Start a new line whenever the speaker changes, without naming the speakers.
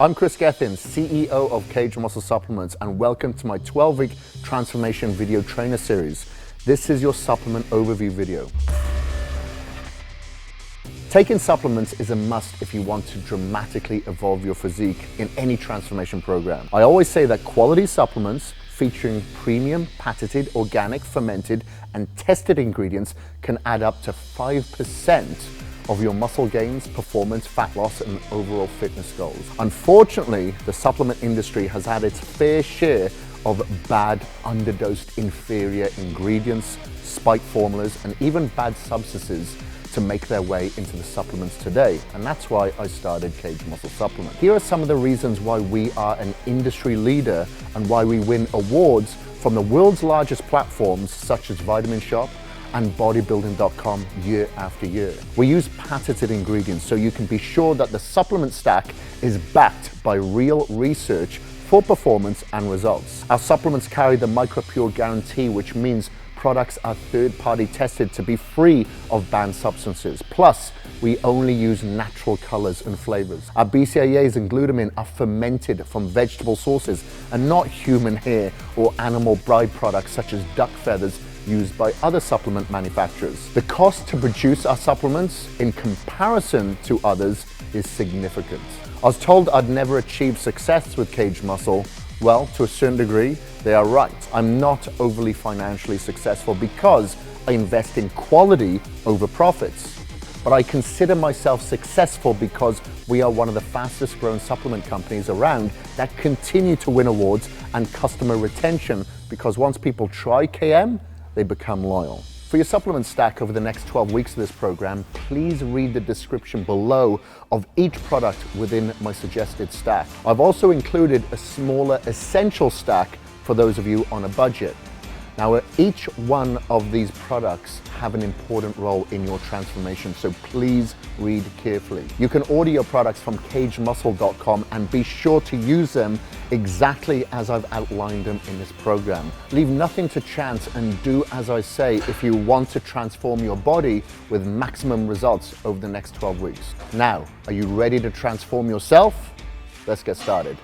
I'm Kris Gethin, CEO of Kaged Muscle Supplements, and welcome to my 12-week transformation video trainer series. This is your supplement overview video. Taking supplements is a must if you want to dramatically evolve your physique in any transformation program. I always say that quality supplements featuring premium, patented, organic, fermented, and tested ingredients can add up to 5% of your muscle gains, performance, fat loss, and overall fitness goals. Unfortunately, the supplement industry has had its fair share of bad, underdosed, inferior ingredients, spike formulas, and even bad substances to make their way into the supplements today. And that's why I started Kaged Muscle Supplement. Here are some of the reasons why we are an industry leader and why we win awards from the world's largest platforms such as Vitamin Shop and bodybuilding.com year after year. We use patented ingredients so you can be sure that the supplement stack is backed by real research for performance and results. Our supplements carry the MicroPure guarantee, which means products are third-party tested to be free of banned substances. Plus, we only use natural colors and flavors. Our BCAAs and glutamine are fermented from vegetable sources and not human hair or animal byproducts such as duck feathers used by other supplement manufacturers. The cost to produce our supplements in comparison to others is significant. I was told I'd never achieve success with Kaged Muscle. Well, to a certain degree, they are right. I'm not overly financially successful because I invest in quality over profits. But I consider myself successful because we are one of the fastest growing supplement companies around that continue to win awards and customer retention, because once people try KM, they become loyal. For your supplement stack over the next 12 weeks of this program, please read the description below of each product within my suggested stack. I've also included a smaller essential stack for those of you on a budget. Now, each one of these products have an important role in your transformation, so please read carefully. You can order your products from kagedmuscle.com and be sure to use them exactly as I've outlined them in this program. Leave nothing to chance and do as I say if you want to transform your body with maximum results over the next 12 weeks. Now, are you ready to transform yourself? Let's get started.